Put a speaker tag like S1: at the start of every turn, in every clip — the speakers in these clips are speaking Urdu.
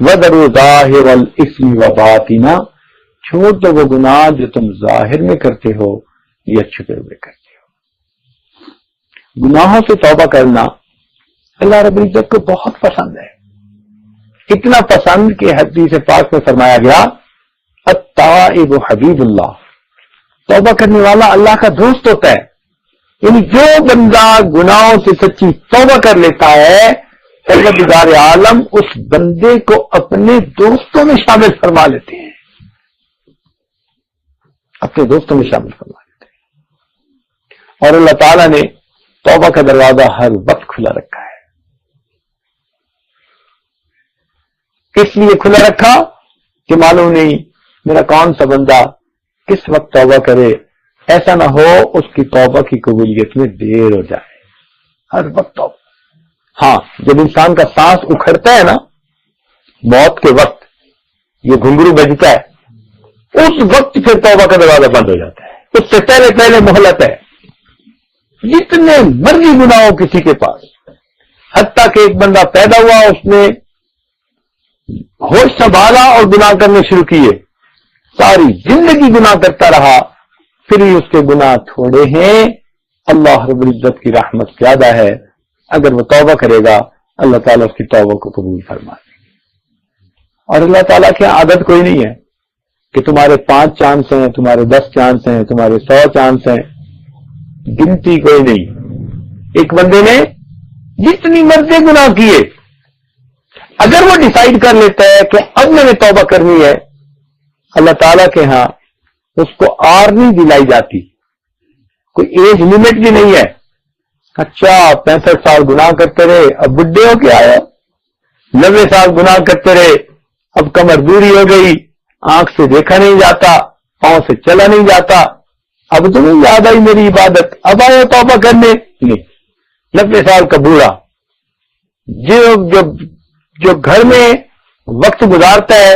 S1: وَذَرُوا ظَاهِرَ الْإِثْمِ وَبَاطِنَهُ، چھوڑ دو وہ گناہ جو تم ظاہر میں کرتے ہو یا چھپے ہوئے کرتے ہو۔ گناہوں سے توبہ کرنا اللہ رب العزت کو بہت پسند ہے، اتنا پسند کہ حدیث پاک میں فرمایا گیا التائب حبیب اللہ، توبہ کرنے والا اللہ کا دوست ہوتا ہے۔ یعنی جو بندہ گناہوں سے سچی توبہ کر لیتا ہے، پروردگار عالم اس بندے کو اپنے دوستوں میں شامل فرما لیتے ہیں، اپنے دوستوں میں شامل فرما لیتے ہیں۔ اور اللہ تعالیٰ نے توبہ کا دروازہ ہر وقت کھلا رکھا ہے، اس لیے کھلا رکھا کہ معلوم نہیں میرا کون سا بندہ کس وقت توبہ کرے، ایسا نہ ہو اس کی توبہ کی قبولیت میں دیر ہو جائے۔ ہر وقت توبہ، ہاں جب انسان کا سانس اکھڑتا ہے نا موت کے وقت، یہ گھنگرو بجتا ہے، اس وقت پھر توبہ کا دروازہ بند ہو جاتا ہے، اس سے پہلے مہلت ہے۔ جتنے مرضی گناہ ہو کسی کے پاس، حتیٰ کہ ایک بندہ پیدا ہوا اس نے ہوش سنبھالا اور گناہ کرنے شروع کیے، ساری زندگی گناہ کرتا رہا، پھر ہی اس کے گناہ تھوڑے ہیں، اللہ رب العزت کی رحمت زیادہ ہے، اگر وہ توبہ کرے گا اللہ تعالیٰ اس کی توبہ کو قبول فرمائے۔ اور اللہ تعالیٰ کی عادت کوئی نہیں ہے کہ تمہارے 5 چانس ہیں، تمہارے 10 چانس ہیں، تمہارے 100 چانس ہیں، گنتی کوئی نہیں۔ ایک بندے نے جتنی مرضی گناہ کیے، اگر وہ ڈیسائیڈ کر لیتا ہے کہ اب میں نے توبہ کرنی ہے، اللہ تعالیٰ کے ہاں اس کو آر نہیں دلائی جاتی، کوئی ایج لمٹ بھی نہیں ہے۔ اچھا 65 سال گناہ کرتے رہے، اب بڈھے ہو کے آیا، 90 سال گناہ کرتے رہے، اب کمر دوری ہو گئی، آنکھ سے دیکھا نہیں جاتا، پاؤں سے چلا نہیں جاتا، اب تو نہیں یاد آئی میری عبادت، اب آیا توبہ کرنے؟ نہیں، 90 سال کا بوڑھا جو گھر میں وقت گزارتا ہے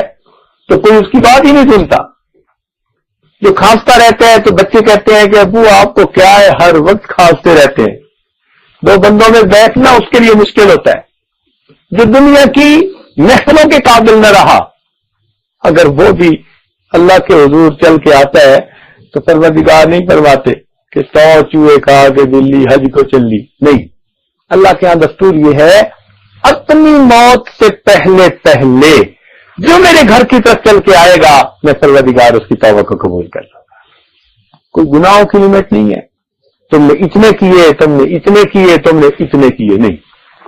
S1: تو کوئی اس کی بات ہی نہیں سنتا، جو کھانستا رہتا ہے تو بچے کہتے ہیں کہ ابو آپ کو کیا ہے، ہر وقت کھانستے رہتے ہیں۔ 2 بندوں میں بیٹھنا اس کے لیے مشکل ہوتا ہے، جو دنیا کی محفلوں کے قابل نہ رہا، اگر وہ بھی اللہ کے حضور چل کے آتا ہے تو پروردگار نہیں فرماتے کہ 100 چوہے کھا کے بلی حج کو چل لی، نہیں، اللہ کے ہاں دستور یہ ہے اپنی موت سے پہلے جو میرے گھر کی طرف چل کے آئے گا میں پروردگار اس کی توبہ کو قبول کر لوں گا۔ کوئی گناہوں کی لمٹ نہیں ہے، تم نے اتنے کیے، تم نے اتنے کیے، تم نے اتنے کیے، نہیں،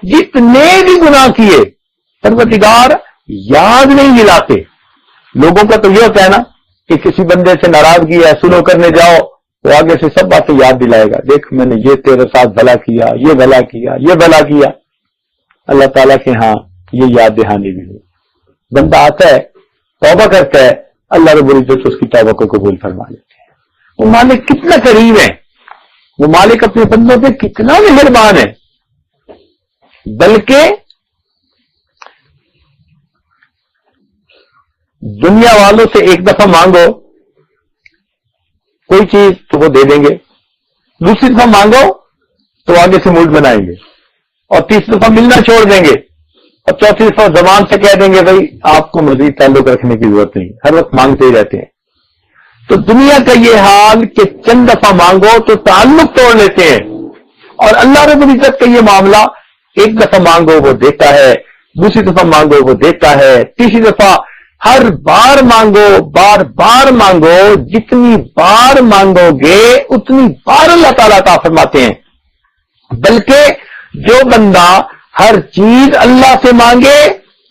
S1: جتنے بھی گناہ کیے پروردگار یاد نہیں دلاتے۔ لوگوں کا تو یہ ہوتا ہے نا کہ کسی بندے سے ناراضگی ہے، سلو کرنے جاؤ تو آگے سے سب باتیں یاد دلائے گا، دیکھ میں نے یہ تیرے ساتھ بھلا کیا، یہ بھلا کیا، یہ بھلا کیا۔ اللہ تعالیٰ کے ہاں یہ یاد دہانی بھی ہو، بندہ آتا ہے توبہ کرتا ہے، اللہ رب العزت اس کی توبہ کو قبول فرما لیتے ہیں۔ وہ مالک کتنا قریب ہے، وہ مالک اپنے بندوں پہ کتنا مہربان ہے، بلکہ دنیا والوں سے ایک دفعہ مانگو کوئی چیز تو وہ دے دیں گے، دوسری دفعہ مانگو تو آگے سے موڈ بنائیں گے، اور تیسری دفعہ ملنا چھوڑ دیں گے، اور چوتھی دفعہ زبان سے کہہ دیں گے بھائی آپ کو مزید تعلق رکھنے کی ضرورت نہیں، ہر وقت مانگتے ہی رہتے ہیں۔ تو دنیا کا یہ حال کہ چند دفعہ مانگو تو تعلق توڑ لیتے ہیں، اور اللہ رب العزت کا یہ معاملہ ایک دفعہ مانگو وہ دیتا ہے، دوسری دفعہ مانگو وہ دیتا ہے، تیسری دفعہ ہر بار مانگو، بار بار مانگو، جتنی بار مانگو گے اتنی بار اللہ تعالیٰ عطا فرماتے ہیں۔ بلکہ جو بندہ ہر چیز اللہ سے مانگے،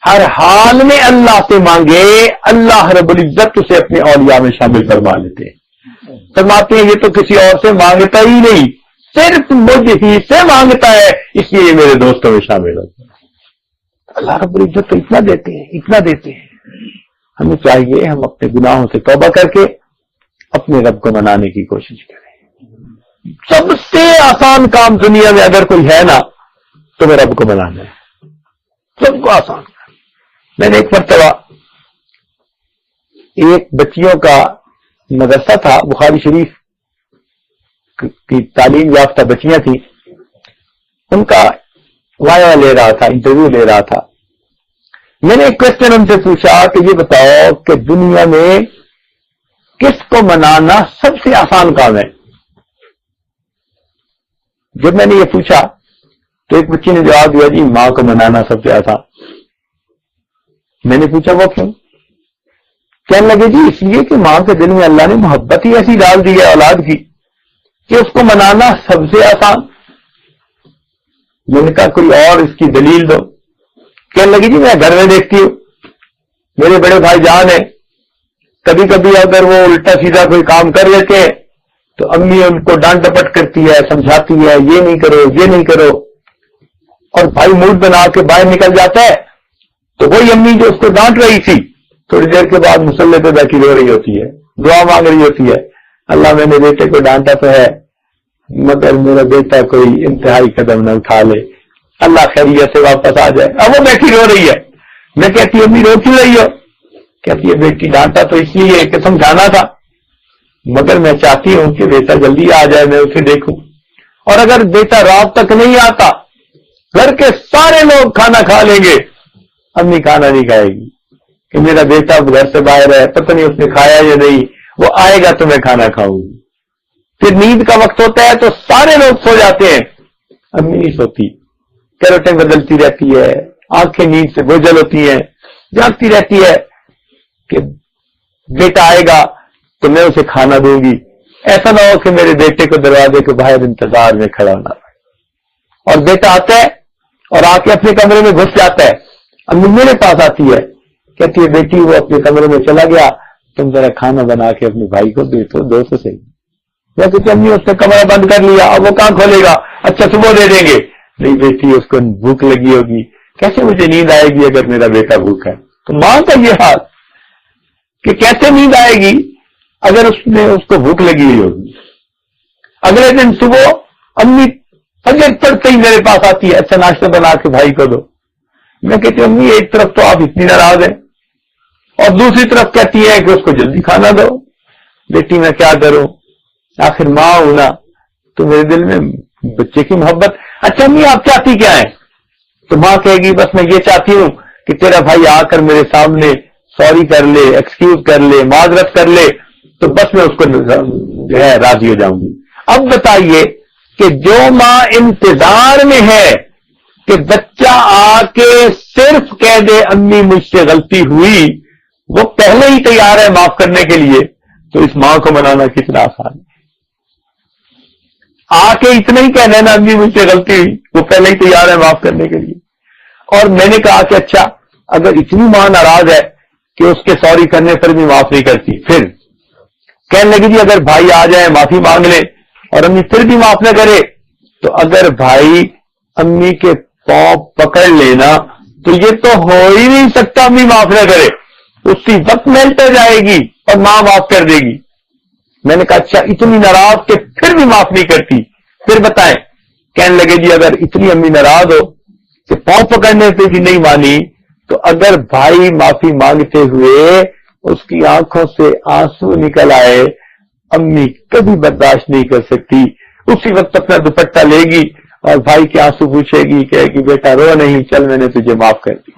S1: ہر حال میں اللہ سے مانگے، اللہ رب العزت اسے اپنے اولیاء میں شامل فرما لیتے ہیں۔ فرماتے ہیں یہ تو کسی اور سے مانگتا ہی نہیں، صرف مجھ ہی سے مانگتا ہے، اس لیے یہ میرے دوستوں میں شامل ہوتا ہے۔ اللہ رب العزت تو اتنا دیتے ہیں، اتنا دیتے ہیں۔ ہمیں چاہیے ہم اپنے گناہوں سے توبہ کر کے اپنے رب کو منانے کی کوشش کریں۔ سب سے آسان کام دنیا میں اگر کوئی ہے نا تو میں رب کو منانا ہے، سب کو آسان۔ میں نے ایک مرتبہ ایک بچیوں کا مدرسہ تھا، بخاری شریف کی تعلیم یافتہ بچیاں تھیں، ان کا وائوا لے رہا تھا، انٹرویو لے رہا تھا۔ میں نے ایک کوشچن ان سے پوچھا کہ یہ بتاؤ کہ دنیا میں کس کو منانا سب سے آسان کام ہے؟ جب میں نے یہ پوچھا تو ایک بچی نے جواب دیا جی ماں کو منانا سب سے آسان. میں نے پوچھا وہ کیوں؟ کہنے لگے جی اس لیے کہ ماں کے دل میں اللہ نے محبت ہی ایسی ڈال دی ہے اولاد کی کہ اس کو منانا سب سے آسان. میں نے کہا کوئی اور اس کی دلیل دو. کہنے لگی جی میں گھر میں دیکھتی ہوں میرے بڑے بھائی جان ہیں, کبھی کبھی اگر وہ الٹا سیدھا کوئی کام کر لیتے ہیں تو امی ان کو ڈانٹ ڈپٹ کرتی ہے, سمجھاتی ہے یہ نہیں کرو یہ نہیں کرو, اور بھائی موڈ بنا کے باہر نکل جاتا ہے تو وہی امی جو اس کو ڈانٹ رہی تھی تھوڑی دیر کے بعد مصلے پہ بیٹھی رو رہی ہوتی ہے, دعا مانگ رہی ہوتی ہے, اللہ میں نے بیٹے کو ڈانٹا تو ہے مگر میرا بیٹا کوئی انتہائی قدم نہ اٹھا لے, اللہ خیریت سے واپس آ جائے. اب وہ بیٹھی رو رہی ہے. میں کہتی امی رو کیوں رہی ہو؟ کہتی ہے بیٹی ڈانٹا تو اس لیے کہ سمجھانا تھا مگر میں چاہتی ہوں کہ بیٹا جلدی آ جائے میں اسے دیکھوں, اور اگر بیٹا رات تک نہیں آتا گھر کے سارے لوگ کھانا کھا لیں گے, امی کھانا نہیں کھائے گی کہ میرا بیٹا گھر سے باہر ہے پتہ نہیں اس نے کھایا یا نہیں, وہ آئے گا تو میں کھانا کھاؤں گی. پھر نیند کا وقت ہوتا ہے تو سارے لوگ سو جاتے ہیں, امی نہیں سوتی, کروٹیں بدلتی رہتی ہے, آنکھیں نیند سے بوجھل ہوتی ہیں, جاگتی رہتی ہے کہ بیٹا آئے گا تو میں اسے کھانا دوں گی. ایسا نہ ہو کہ میرے بیٹے کو دروازے کے باہر انتظار میں کھڑا ہونا پڑے. اور بیٹا آتا ہے اور آ کے اپنے کمرے میں گھس جاتا ہے, امی میرے پاس آتی ہے کہتی ہے بیٹی وہ اپنے کمرے میں چلا گیا تم ذرا کھانا بنا کے اپنے بھائی کو دے تو دو سے صحیح. میں کہتی امی اس نے کمرہ بند کر لیا اب وہ کہاں کھولے گا, اچھا صبح دے دیں گے. نہیں بیٹی اس کو بھوک لگی ہوگی, کیسے مجھے نیند آئے گی اگر میرا بیٹا بھوکا ہے؟ تو ماں کا یہ حال کہ کیسے نیند آئے گی اگر اس کو بھوک لگی ہوئی ہوگی. اگلے دن صبح امی فجر پڑتے ہی میرے پاس آتی ہے اچھا ناشتہ بنا کے بھائی کو دو. میں کہتی ہوں امی ایک طرف تو آپ اتنی ناراض ہیں اور دوسری طرف کہتی ہے کہ اس کو جلدی کھانا دو. بیٹی میں کیا کروں, آخر ماں ہوں نا تو میرے دل میں بچے کی محبت. اچھا امی آپ چاہتی کیا ہے؟ تو ماں کہے گی بس میں یہ چاہتی ہوں کہ تیرا بھائی آ کر میرے سامنے سوری کر لے, ایکسکیوز کر لے, معذرت کر لے تو بس میں اس کو جو ہے راضی ہو جاؤں گی. اب بتائیے کہ جو ماں انتظار میں ہے کہ بچہ آ کے صرف کہہ دے امی مجھ سے غلطی ہوئی, وہ پہلے ہی تیار ہے معاف کرنے کے لیے, تو اس ماں کو منانا کتنا آسان ہے. آ کے اتنا ہی کہہ دینا امی مجھ سے غلطی ہوئی, وہ پہلے ہی تیار ہے معاف کرنے کے لیے. اور میں نے کہا کہ اچھا اگر اتنی ماں ناراض ہے کہ اس کے سوری کرنے پر بھی معاف نہیں کرتی, پھر کہنے لگی جی اگر بھائی آ جائے معافی مانگ لے اور امی پھر بھی معاف نہ کرے, تو اگر بھائی امی کے پاؤں پکڑ لینا تو یہ تو ہو ہی نہیں سکتا امی معاف نہ کرے, اسی وقت ملتے جائے گی اور ماں معاف کر دے گی. میں نے کہا اچھا اتنی ناراض کہ پھر بھی معاف نہیں کرتی, پھر بتائیں. کہنے لگے جی اگر اتنی امی ناراض ہو کہ پاؤں پکڑنے پہ بھی نہیں مانی تو اگر بھائی معافی مانگتے ہوئے اس کی آنکھوں سے آنسو نکل آئے امی کبھی برداشت نہیں کر سکتی, اسی وقت اپنا دوپٹہ لے گی اور بھائی کے آنسو پوچھے گی, کہے گی بیٹا رو نہیں, چل میں نے تجھے معاف کر دی.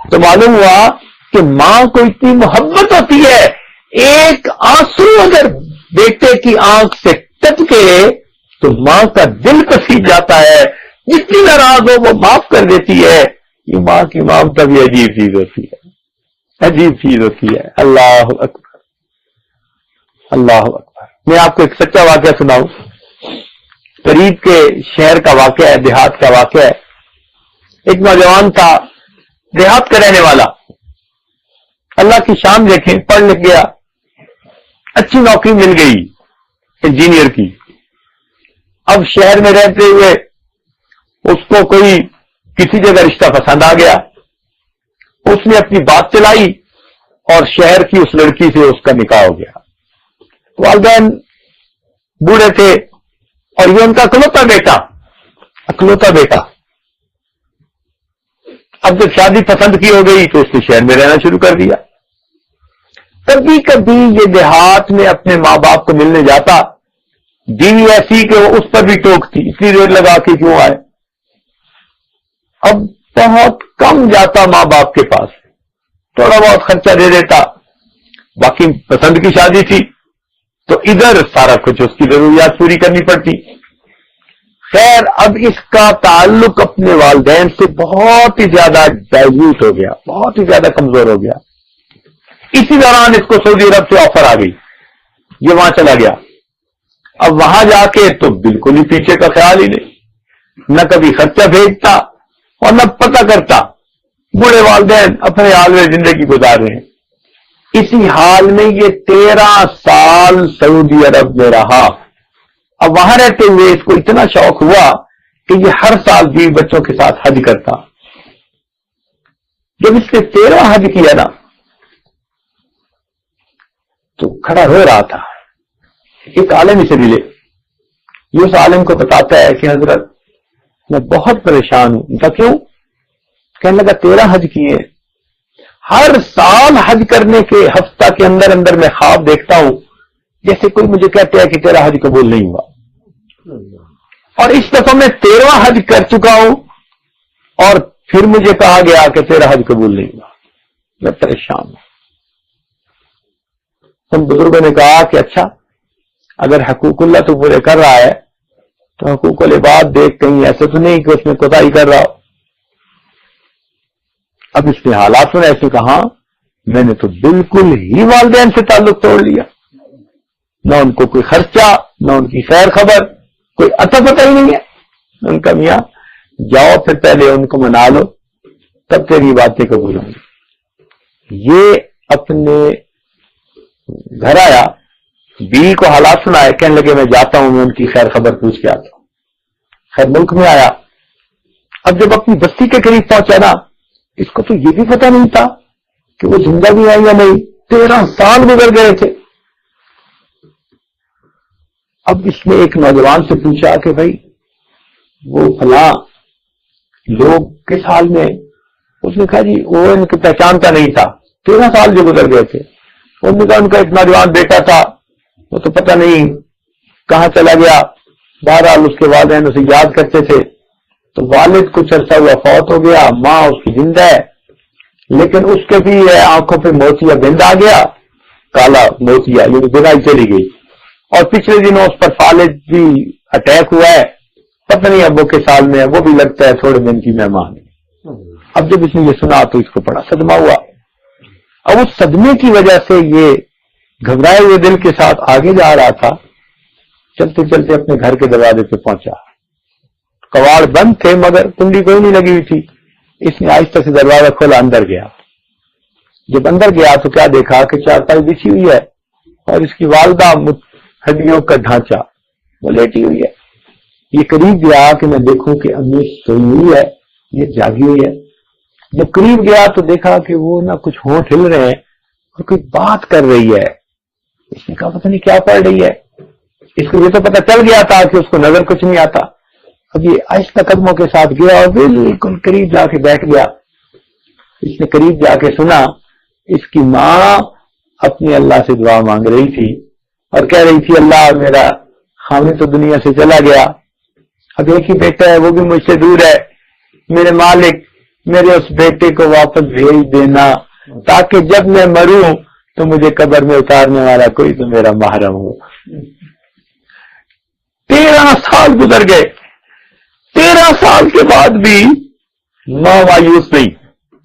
S1: تو معلوم ہوا کہ ماں کو اتنی محبت ہوتی ہے, ایک آنسو اگر بیٹے کی آنکھ سے ٹپکے تو ماں کا دل پسیج جاتا ہے, جتنی ناراض ہو وہ معاف کر دیتی ہے. یہ ماں کی ممتا بھی عجیب چیز ہوتی ہے, عجیب چیز ہوتی ہے. اللہ اکبر اللہ اکبر. میں آپ کو ایک سچا واقعہ سناؤں, قریب کے شہر کا واقعہ ہے, دیہات کا واقعہ ہے. ایک نوجوان تھا دیہات کا رہنے والا, اللہ کی شان دیکھیں, پڑھ لکھ گیا, اچھی نوکری مل گئی انجینئر کی. اب شہر میں رہتے ہوئے اس کو کوئی کسی جگہ رشتہ پسند آ گیا, اس نے اپنی بات چلائی اور شہر کی اس لڑکی سے اس کا نکاح ہو گیا. والدین بوڑھے تھے اور یہ ان کا اکلوتا بیٹا. اب جب شادی پسند کی ہو گئی تو اس نے شہر میں رہنا شروع کر دیا. کبھی کبھی یہ دیہات میں اپنے ماں باپ کو ملنے جاتا, بیوی ایسی کہ وہ اس پر بھی ٹوکتی, اتنی دیر لگا کے کیوں آئے. اب بہت کم جاتا ماں باپ کے پاس، تھوڑا بہت خرچہ دے دیتا، باقی پسند کی شادی تھی تو ادھر سارا کچھ اس کی ضروریات پوری کرنی پڑتی۔ خیر اب اس کا تعلق اپنے والدین سے بہت ہی زیادہ ڈائلیوٹ ہو گیا، بہت ہی زیادہ کمزور ہو گیا۔ اسی دوران اس کو سعودی عرب سے آفر آ گئی، یہ وہاں چلا گیا۔ اب وہاں جا کے تو بالکل ہی پیچھے کا خیال ہی نہیں، نہ کبھی خرچہ بھیجتا اور نہ پتہ کرتا، بوڑھے والدین اپنے حال میں زندگی گزار رہے ہیں۔ اسی حال میں یہ 13 سال سعودی عرب میں رہا۔ اب وہاں رہتے ہوئے اس کو اتنا شوق ہوا کہ یہ ہر سال بیوی بچوں کے ساتھ حج کرتا۔ جب اس نے 13 حج کیا نا تو کھڑا رو رہا تھا۔ ایک عالم اسے ملے، یہ اس عالم کو بتاتا ہے کہ حضرت میں بہت پریشان ہوں۔ ان کا کیوں؟ کہنے لگا 13 حج کیے، ہر سال حج کرنے کے ہفتہ کے اندر اندر میں خواب دیکھتا ہوں جیسے کوئی مجھے کہتا ہے کہ تیرا حج قبول نہیں ہوا، اور اس دفعہ میں 13واں حج کر چکا ہوں اور پھر مجھے کہا گیا کہ تیرا حج قبول نہیں ہوا، میں پریشان ہوں۔ ان بزرگوں نے کہا کہ اچھا اگر حقوق اللہ تو پورے کر رہا ہے تو حقوق العباد دیکھ کہیں ایسے تو نہیں کہ اس میں کوتاہی کر رہا ہو۔ اب اس نے حالات میں ایسے کہا میں نے تو بالکل ہی والدین سے تعلق توڑ لیا، نہ ان کو کوئی خرچہ، نہ ان کی خیر خبر، کوئی عطا پتہ ہی نہیں ہے۔ ان کا میاں جاؤ پھر پہلے ان کو منا لو تب تیری باتیں قبول ہوں گی۔ یہ اپنے گھر آیا، بیوی کو حالات سنائے، کہنے لگے میں جاتا ہوں، میں ان کی خیر خبر پوچھ کے آتا ہوں۔ خیر ملک میں آیا، اب جب اپنی بستی کے قریب پہنچا نا، اس کو تو یہ بھی پتہ نہیں تھا کہ وہ زندہ بھی ہے یا نہیں، 13 سال گزر گئے تھے۔ اب اس نے ایک نوجوان سے پوچھا کہ بھائی وہ فلاں لوگ کس حال میں؟ اس نے کہا جی وہ ان کو پہچانتا نہیں تھا، 13 سال جو گزر گئے تھے۔ انہوں نے کہا ان کا ایک نوجوان بیٹا تھا، وہ تو پتہ نہیں کہاں چلا گیا، بہرحال اس کے والدین اسے یاد کرتے تھے، تو والد کچھ عرصہ ہوا فوت ہو گیا، ماں اس کی زندہ ہے، لیکن اس کے بھی آنکھوں پہ موتیا بند آ گیا، کالا موتیا، یہ بنائی چلی گئی، اور پچھلے دنوں اس پر فالج بھی اٹیک ہوا ہے، پتہ نہیں اب وہ کے سال میں ہے، وہ بھی لگتا ہے تھوڑے دن کی مہمان۔ اب جب اس نے یہ سنا تو اس کو بڑا صدمہ ہوا، اب اس صدمے کی وجہ سے یہ گھبرائے ہوئے دل کے ساتھ آگے جا رہا تھا۔ چلتے چلتے اپنے گھر کے دروازے پہ پہنچا، کواڑ بند تھے مگر کنڈی کوئی نہیں لگی ہوئی تھی۔ اس نے آہستہ سے دروازہ کھولا، اندر گیا۔ جب اندر گیا تو کیا دیکھا کہ چارپائی بچھی ہوئی ہے اور اس کی والدہ ہڈیوں کا ڈھانچہ وہ لیٹی ہوئی ہے۔ یہ قریب گیا کہ میں دیکھوں کہ امی سوئی ہوئی ہے، یہ جاگی ہوئی ہے۔ جب قریب گیا تو دیکھا کہ وہ نہ کچھ ہونٹ ہل رہے ہیں اور کوئی بات کر رہی ہے۔ اس نے کہا پتہ نہیں کیا پڑھ رہی ہے۔ اس کو یہ تو پتہ چل گیا تھا کہ اس کو نظر کچھ نہیں آتا۔ اب یہ آہستہ قدموں کے ساتھ گیا اور بالکل قریب جا کے بیٹھ گیا۔ اس نے قریب جا کے سنا اس کی ماں اپنے اللہ سے دعا مانگ رہی تھی اور کہہ رہی تھی اللہ میرا خامد تو دنیا سے چلا گیا، اب ایک ہی بیٹا ہے وہ بھی مجھ سے دور ہے، میرے مالک میرے اس بیٹے کو واپس بھیج دینا تاکہ جب میں مروں تو مجھے قبر میں اتارنے والا کوئی تو میرا محرم ہو۔ 13 سال گزر گئے، 13 سال کے بعد بھی ماں مایوس نہیں،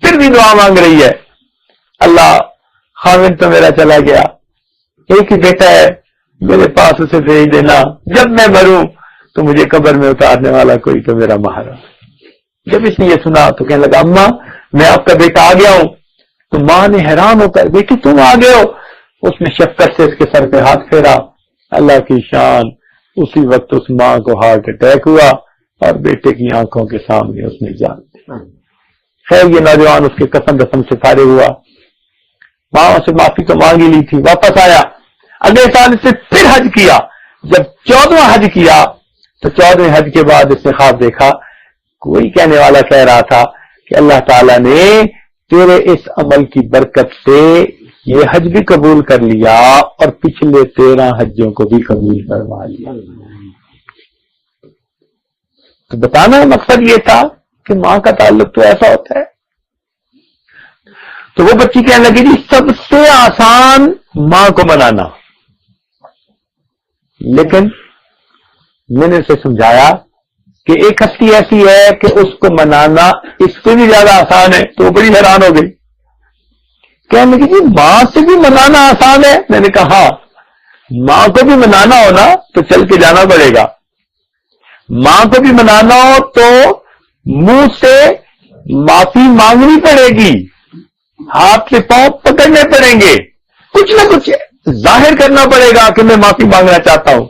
S1: پھر بھی دعا مانگ رہی ہے اللہ خامد تو میرا چلا گیا، ایک ہی بیٹا ہے میرے پاس اسے بھیج دینا، جب میں مروں تو مجھے قبر میں اتارنے والا کوئی تو میرا محرم۔ جب اس نے یہ سنا تو کہنے لگا اماں میں آپ کا بیٹا آ گیا ہوں۔ تو ماں نے حیران ہو کر بیٹی تم آ گئے ہو؟ اس نے شفقت سے اس کے سر پہ ہاتھ پھیرا۔ اللہ کی شان، اسی وقت اس ماں کو ہارٹ اٹیک ہوا اور بیٹے کی آنکھوں کے سامنے اس نے جان دی۔ خیر یہ نوجوان اس کے قسم رسم سے فارغ ہوا، ماں سے معافی تو مانگ ہی لی تھی، واپس آیا۔ اگلے سال اس نے پھر حج کیا۔ جب 14واں حج کیا تو 14ویں حج کے بعد اس نے خواب دیکھا، کوئی کہنے والا کہہ رہا تھا کہ اللہ تعالیٰ نے تیرے اس عمل کی برکت سے یہ حج بھی قبول کر لیا اور پچھلے 13 حجوں کو بھی قبول کروا لیا۔ تو بتانا مقصد یہ تھا کہ ماں کا تعلق تو ایسا ہوتا ہے. تو وہ بچی کہنے لگی جی سب سے آسان ماں کو منانا. لیکن میں نے اسے سمجھایا کہ ایک ہستی ایسی ہے کہ اس کو منانا اس سے بھی زیادہ آسان ہے. تو وہ بڑی حیران ہو گئی. کہنے لگی جی ماں سے بھی منانا آسان ہے. میں نے کہا ہاں، ماں کو بھی منانا ہو نا تو چل کے جانا پڑے گا. ماں کو بھی منانا ہو تو منہ سے معافی مانگنی پڑے گی، ہاتھ سے پاؤں پکڑنے پڑیں گے، کچھ نہ کچھ ظاہر کرنا پڑے گا کہ میں معافی مانگنا چاہتا ہوں.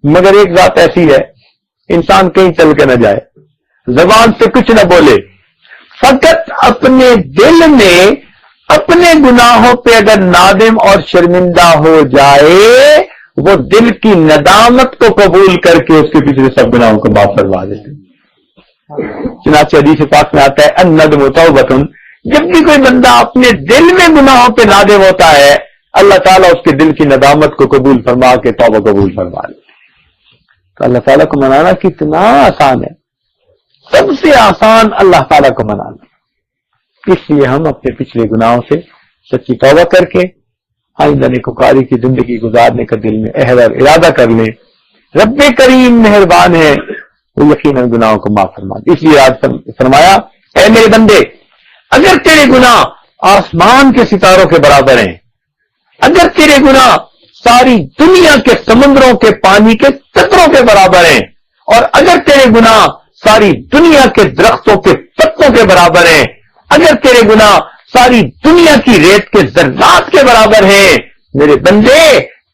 S1: مگر ایک ذات ایسی ہے، انسان کہیں چل کے نہ جائے، زبان سے کچھ نہ بولے، فقط اپنے دل میں اپنے گناہوں پہ اگر نادم اور شرمندہ ہو جائے، وہ دل کی ندامت کو قبول کر کے اس کے پچھلے سب گناہوں کو معاف کروا دیتے. چنانچہ حدیث پاک میں آتا ہے الندم توبۃ، جب بھی کوئی بندہ اپنے دل میں گناہوں پہ نادم ہوتا ہے، اللہ تعالیٰ اس کے دل کی ندامت کو قبول فرما کے توبہ قبول فرما لے. تو اللہ تعالیٰ کو منانا کتنا آسان ہے، سب سے آسان اللہ تعالیٰ کو منانا. اس لیے ہم اپنے پچھلے گناہوں سے سچی توبہ کر کے آئندہ نیکوکاری کی زندگی گزارنے کا دل میں عہد اور ارادہ کر لیں. رب کریم مہربان ہے، وہ یقیناً گناہوں کو معاف فرما دے. اس لیے آج فرمایا اے میرے بندے، اگر تیرے گناہ آسمان کے ستاروں کے برابر ہیں، اگر تیرے گناہ ساری دنیا کے سمندروں کے پانی کے قطروں کے برابر ہیں، اور اگر تیرے گناہ ساری دنیا کے درختوں کے پتوں کے برابر ہیں، اگر تیرے گناہ ساری دنیا کی ریت کے ذرات کے برابر ہیں، میرے بندے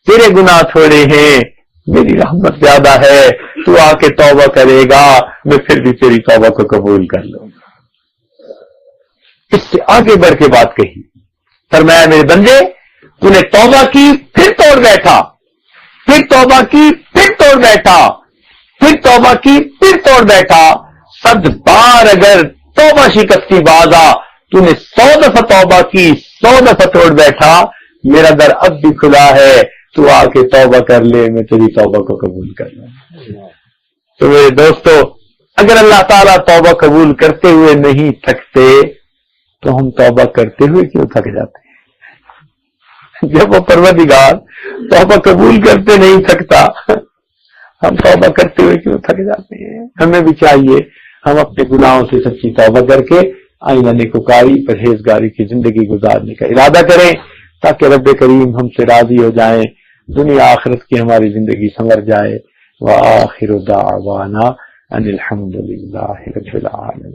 S1: تیرے گناہ تھوڑے ہیں، میری رحمت زیادہ ہے، تو آ کے توبہ کرے گا، میں پھر بھی تیری توبہ کو قبول کر لوں گا. اس سے آگے بڑھ کے بات کہی، فرمایا میرے بندے تو نے توبہ کی پھر توڑ بیٹھا، پھر توبہ کی پھر توڑ بیٹھا، پھر توبہ کی پھر توڑ بیٹھا، 100 بار اگر توبہ شکستی بازا، تو نے 100 دفعہ توبہ کی، 100 دفعہ توڑ بیٹھا، میرا در اب بھی کھلا ہے، تو آ کے توبہ کر لے، میں تیری توبہ کو قبول کر لوں. تو میرے دوستو، اگر اللہ تعالیٰ توبہ قبول کرتے ہوئے نہیں تھکتے تو ہم توبہ کرتے ہوئے کیوں تھک جاتے ہیں؟ جب وہ پروردگار توبہ قبول کرتے نہیں تھکتا، ہم توبہ کرتے ہوئے کیوں تھک جاتے ہیں؟ ہمیں بھی چاہیے ہم اپنے گناہوں سے سچی توبہ کر کے آئینہ نیکوکاری پرہیزگاری کی زندگی گزارنے کا ارادہ کریں، تاکہ رب کریم ہم سے راضی ہو جائیں، دنیا آخرت کی ہماری زندگی سنور جائے. وآخر دعوانا ان الحمد للہ رب العالمین.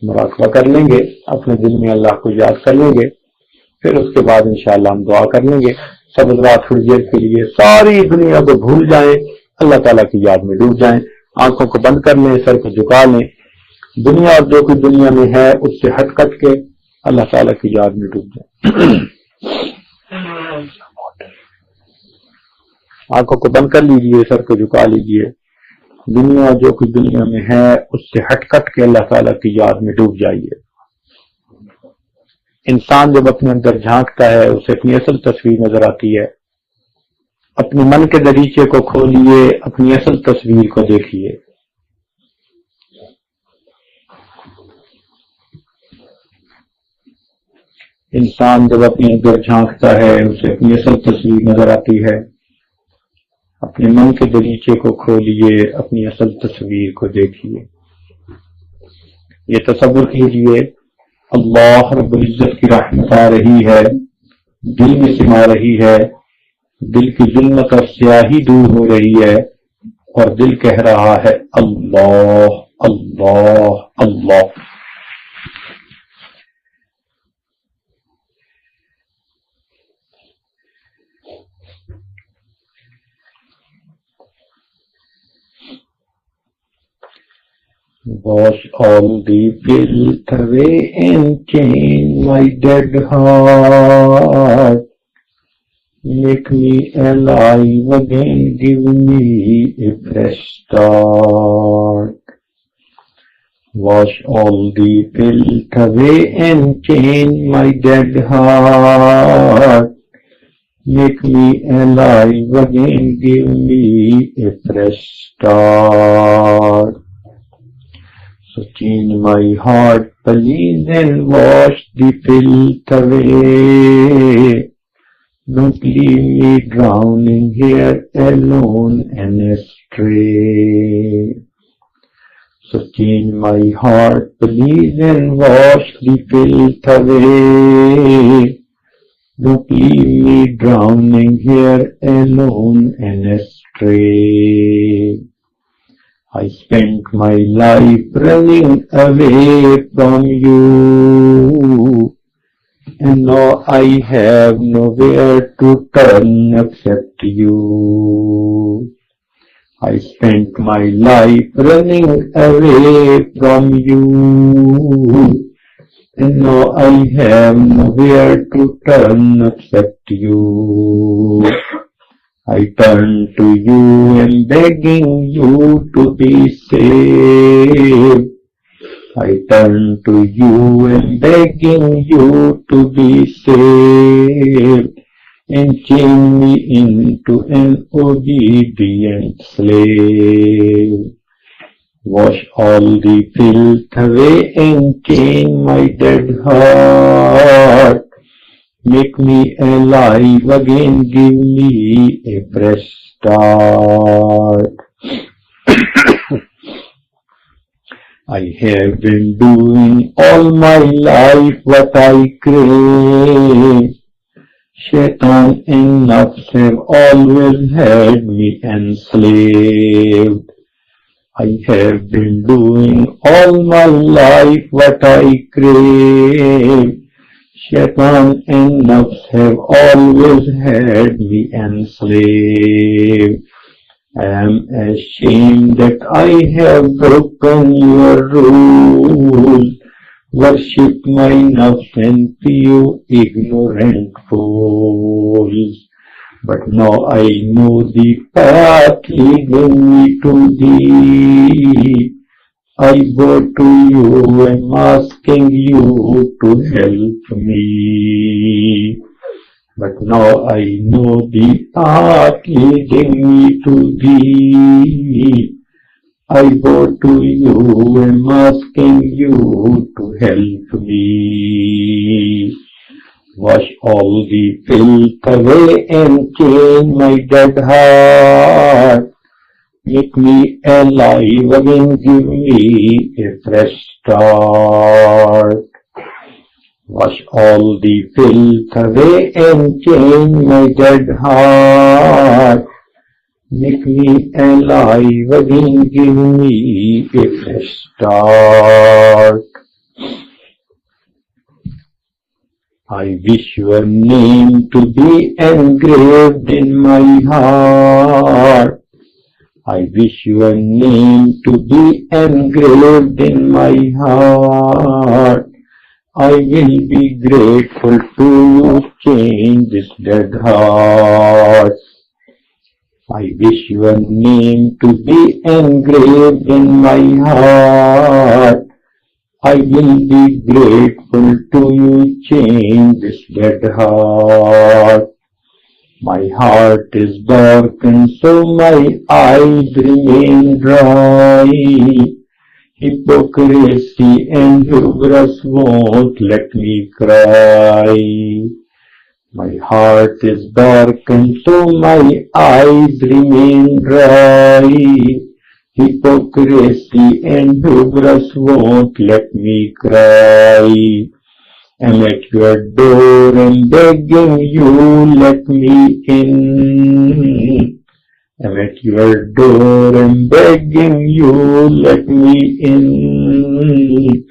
S1: مراقبہ کر لیں گے، اپنے دل میں اللہ کو یاد کر لیں گے، پھر اس کے بعد انشاءاللہ ہم دعا کر لیں گے. سب حضرات تھوڑی دیر کے لیے ساری دنیا کو بھول جائیں، اللہ تعالیٰ کی یاد میں ڈوب جائیں، آنکھوں کو بند کر لیں، سر کو جھکا لیں، دنیا اور جو کچھ دنیا میں ہے اس سے ہٹ کٹ کے اللہ تعالیٰ کی یاد میں ڈوب جائیں. آنکھوں کو بند کر لیجئے، سر کو جھکا لیجئے، دنیا جو کچھ دنیا میں ہے اس سے ہٹ کٹ کے اللہ تعالیٰ کی یاد میں ڈوب جائیے. انسان جب اپنے اندر جھانکتا ہے اسے اپنی اصل تصویر نظر آتی ہے. اپنے من کے دریچے کو کھولیے، اپنی اصل تصویر کو دیکھیے. انسان جب اپنے اندر جھانکتا ہے اسے اپنی اصل تصویر نظر آتی ہے. اپنے من کے دریچے کو کھولیے، اپنی اصل تصویر کو دیکھیے. یہ تصور کیجیے اللہ رب العزت کی رحمت آ رہی ہے، دل میں سما رہی ہے، دل کی ظلمت اور سیاہی دور ہو رہی ہے، اور دل کہہ رہا ہے اللہ اللہ اللہ. Wash all the guilt away and change my dead heart. Make me alive again, give me a fresh start. Wash all the guilt away and change my dead heart. Make me alive again, give me a fresh start. So change my heart, please, and wash the filth away. Don't leave me drowning here alone and astray. So change my heart, please, and wash the filth away. Don't leave me drowning here alone and astray. I spent my life running away from you, and now I have nowhere to turn except you. I spent my life running away from you, and now I have nowhere to turn except you. I turn to you and begging you to be saved. I turn to you and begging you to be saved, and chain me into an obedient slave. Wash all the filth away and chain my dead heart. Make me alive again, give me a fresh start. I have been doing all my life what I crave. Shaitan and nafs have always had me enslaved. I have been doing all my life what I crave. Shaitan and nafs have always had me enslaved. I am ashamed that I have broken your rules. Worship my nafs and you ignorant fools. But now I know the path leading me to thee. I go to you and asking you to help me. But now I know the path leading me to thee. I go to you and asking you to help me. Wash all the filth away and change my dead heart. Make me alive again, give me a fresh start. Wash all the filth away and change my dead heart. Make me alive again, give me a fresh start. I wish your name to be engraved in my heart. I wish your name to be engraved in my heart. I will be grateful to you, change this dead heart. I wish your name to be engraved in my heart. I will be grateful to you, change this dead heart. My heart is darkened, so my eyes remain dry. Hypocrisy and hubris won't let me cry. My heart is darkened, so my eyes remain dry. Hypocrisy and hubris won't let me cry. I'm at your door and begging you, let me in. I'm at your door and begging you, let me in.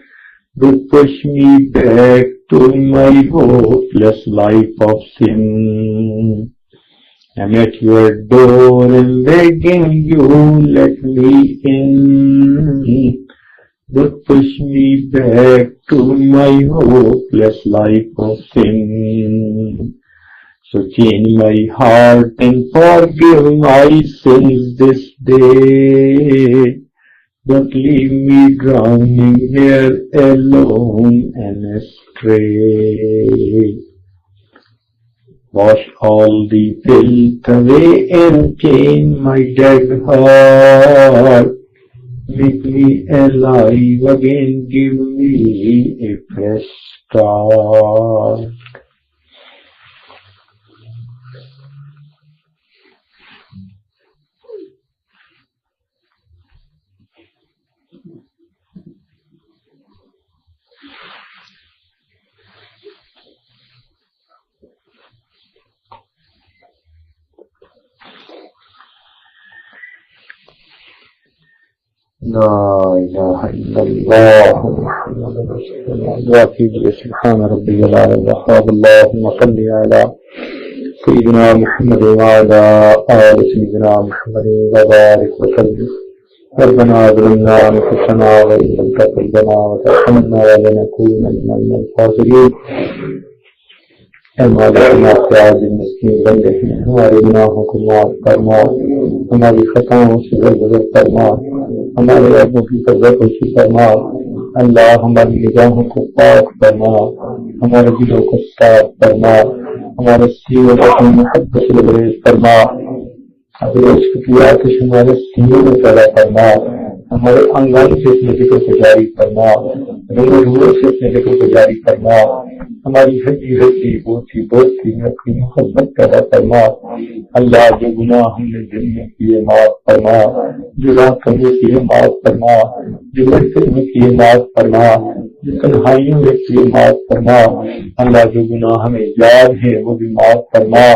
S1: Don't push me back to my hopeless life of sin. I'm at your door and begging you, let me in. Don't push me back to my hopeless life of sin. So change my heart and forgive my sins this day. Don't leave me drowning here alone and astray. Wash all the filth away and change my dead heart. Make me alive again, give me a fresh start. لا الہ الا اللہ محمد رسول اللہ. دعا کیجیے. سبحان ربی العلی الوہاب. اللہم صل علی سیدنا محمد وعلی آل سیدنا محمد وبارک وسلم. ربنا ظلمنا انفسنا وان لم تغفر لنا وترحمنا لنكونن من الخاسرین. اے مالک ہم سے عاجز مسکین بندے ہیں، ہمارے گناہوں کو معاف فرما، ہماری خطاؤں سے درگزر فرما، ہمارے عیبوں کی پردہ فرما. اللہ ہماری نگاہوں کو پاک فرما، ہمارے دلوں کو صاف فرما، ہمارے سینوں کو محبت سے لبریز فرما. اگر عشق کی آتش ہمارے سینوں میں پیدا فرما، ہمارے انگان سے اپنے ذکر کو جاری فرما، روح سے اپنے ذکر کو جاری فرما. ہماری ہڈی ہڈی بوتی میں اپنی محبت پیدا فرما. اللہ جو گناہ ہم نے دل میں کیے معاف فرما، جو راتوں میں کیے معاف فرما، جو محفل میں کیے معاف فرما، جو تنہائیوں میں کیے معاف فرما. اللہ جو گناہ ہمیں یاد ہے وہ بھی معاف فرما،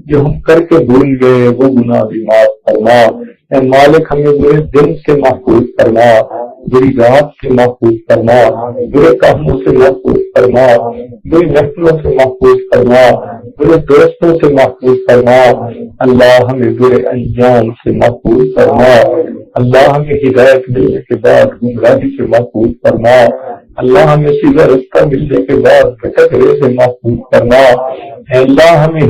S1: جو ہم کر کے بھول گئے وہ گناہ بھی معاف فرما. اے مالک ہمیں برے دن سے محفوظ فرما، بری رات سے محفوظ فرما، برے کاموں سے محفوظ فرما، بری محفلوں سے محفوظ فرما، برے دوستوں سے محفوظ فرما. اللہ ہمیں برے انجام سے محفوظ فرما. اللہ ہمیں ہدایت ملنے کے بعد گمراہی سے محفوظ فرما. اللہ ہمیں سیدھا رستہ ملنے کے بعد بھٹکنے سے محفوظ فرما. اے اللہ ہمیں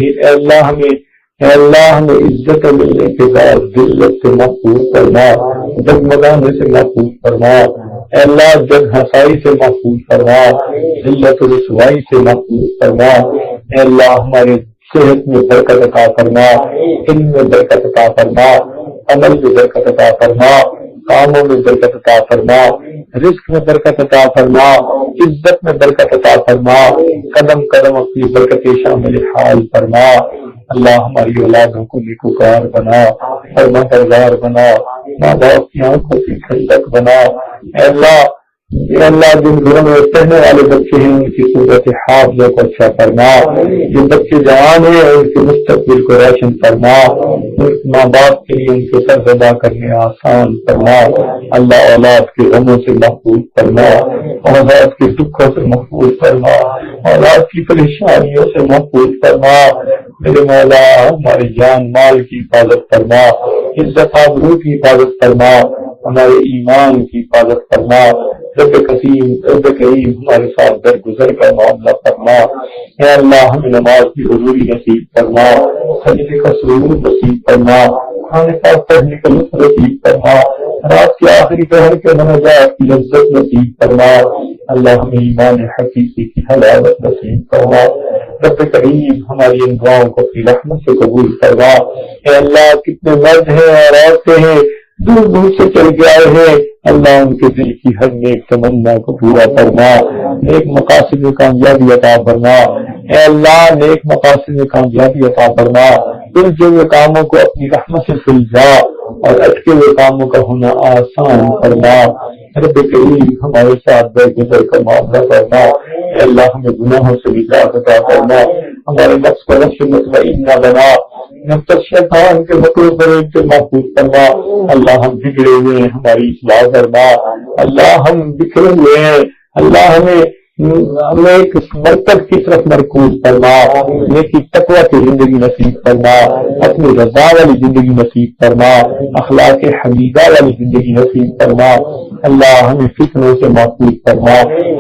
S1: عزت ملنے کے بعد ذلت سے محفوظ فرما، ڈگمگانے سے محفوظ فرما. اے اللہ جگ ہنسائی سے محفوظ فرما، ذلت و رسوائی سے محفوظ فرما. اے اللہ ہمارے صحت میں برکت عطا فرما، علم میں برکت عطا فرما، عمل میں برکت عطا فرما، کاموں میں برکت عطا فرما، رزق میں برکت عطا فرما، عزت میں برکت عطا فرما. قدم قدم اپنی برکت شامل حال فرما. اللہ ہماری اولادوں کو نیکوکار بنا، فرمانبردار بنا، ماں باپ کی آنکھوں کی ٹھنڈک بنا. اے اللہ جن گھروں میں پڑھنے والے بچے ہیں ان کی صورت حافظہ کو اچھا فرما. جو بچے جوان ہیں ان کے مستقبل کو روشن فرما. ماں باپ کے لیے ان کے سر ادا کرنے آسان فرما. اللہ اولاد کے غموں سے محفوظ فرما، اولاد کے دکھوں سے محفوظ فرما، اولاد کی پریشانیوں سے محفوظ فرما. میرے مولا ہماری جان مال کی حفاظت فرما، عزت آبرو کی حفاظت فرما، ہمارے ایمان کی حفاظت فرما. رب کریم ہمارے ساتھ درگزر کا معاملہ فرما. اے اللہ ہمیں نماز کی حضوری نصیب فرما، سجدے کا سرور نصیب فرما، کھانے کا پڑھنے کا لطف نصیب فرما، رات کے آخری پہر کے مناجات کی لذت نصیب فرما. اللہ ہمیں ایمان حقیقی کی حلاوت نصیب فرما. رب کریم ہماری ان دعاؤں کو اپنی رحمت سے قبول فرما. اے اللہ کتنے مرد ہیں اور عورتیں ہیں دور دور سے چل کے آئے ہیں، اللہ ان کے دل کی ہر نیک تمنا کو پورا فرما، نیک مقاصد میں کامیابی عطا فرما. اے اللہ نیک مقاصد میں کامیابی عطا فرما. الجھے ہوئے کاموں کو اپنی رحمت سے سلجھا اور اٹکے ہوئے کاموں کا ہونا آسان فرما. رب کریم ہمارے ساتھ درگزر کا معاملہ فرما. اے اللہ ہمیں گناہوں سے نجات عطا فرما، ہمارے نفس کو نفس مطمئنہ بنا، نفس شیطان کے مکروہ فریب سے محفوظ فرما. اللہ ہم بگڑے ہوئے ہیں ہماری اصلاح فرما. اللہ ہم بکھرے ہوئے ہیں، اللہ ہمیں ایک مرکز کی طرف مرکوز فرما، نیکی تقویٰ کی زندگی نصیب فرما، اپنی رضا والی زندگی نصیب فرما، اخلاق حمیدہ والی زندگی نصیب فرما. اللہ ہمیں فتنوں سے محفوظ فرما،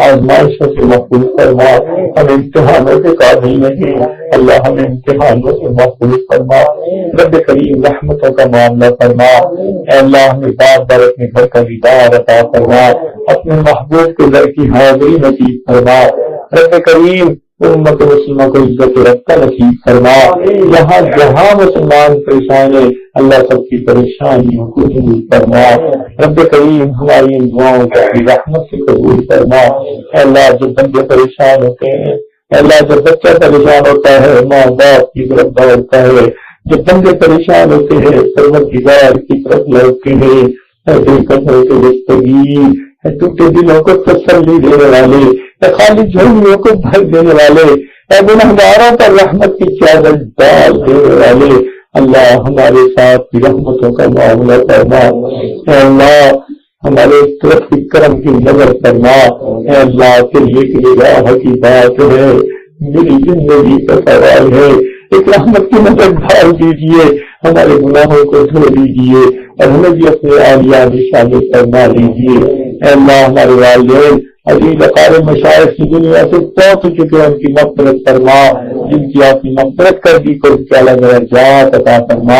S1: آزمائشوں سے محفوظ فرما. ہم امتحانوں کے قابل نہیں، اللہ ہمیں امتحانوں سے محفوظ فرما. رب کریم رحمتوں کا معاملہ فرما. اے اللہ ہمیں بار بار اپنے گھر کا دیدار عطا فرما، اپنے محبوب کے گھر کی حاضری نصیب فرما. رب کریم امت مسلمہ کو عزت رکھتا نصیب فرما، جہاں جہاں مسلمان پریشان ہے اللہ سب کی پریشانیوں کو دور فرما۔ رب کریم ہماری ان دعاؤں کو اپنی رحمت سے قبول فرما۔ اے اللہ جب بندے پریشان ہوتے ہیں، اے اللہ جب بچہ پریشان ہوتا ہے ماں باپ کی طرف دوڑتا ہے، جب بندے پریشان ہوتے ہیں پروردگار کی طرف لوٹتے ہیں، دل قدروں کے دستگیر ٹوٹے دلوں کو تسلی دینے والے، خالی جھولیوں کو بھر دینے والے، اے گنہگاروں پر رحمت کی چادر ڈال دینے والے، اللہ ہمارے ساتھ رحمتوں کا معاملہ فرما۔ اے اللہ ہمارے طرف کی کرم کی نظر فرما۔ اے اللہ تیری ایک نگاہ کی بات ہے، میری زندگی کا سوال ہے، ایک رحمت کی نظر ڈال دیجیے، ہمارے گناہوں کو دھو دیجیے اور ہمیں بھی اپنے عالیہ میں شامل فرما لیجیے۔ اے اللہ ہمارے والدین عزیز اقارب مشائخ کی دنیا سے پہنچ چکے ہیں، ان کی مغفرت فرما، جن کی آپ نے مغفرت کر دی کو اعلیٰ درجات عطا فرما۔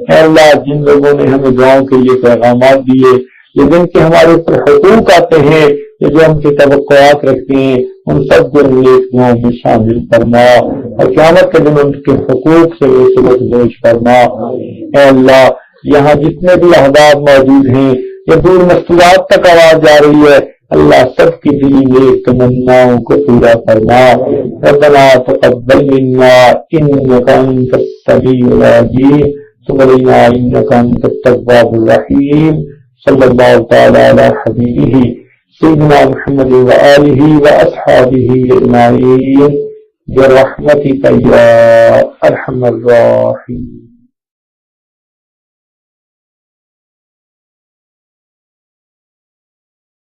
S1: اے اللہ جن لوگوں نے ہمیں دعاؤں کے لیے پیغامات دیے، یہ جن کے ہمارے اوپر حقوق آتے ہیں، یہ جو ہم کے توقعات رکھتے ہیں، ان سب کو نیک دعاؤں میں شامل فرما اور قیامت کے دن ان کے حقوق سے وہ سبق دوش فرما۔ اے اللہ یہاں جتنے بھی احباب موجود ہیں، یہ دور مستورات تک آواز جا رہی ہے، اللہ سب کی دلی نیک تمناؤں کو پورا فرما۔ ربنا تقبل منا انک انت السمیع العلیم تب علینا انک انت التواب الرحیم۔ صلی اللہ تعالی علی حبیبہ سیدنا محمد وآلہ واصحابہ اجمعین برحمتک یا ارحم الراحمین۔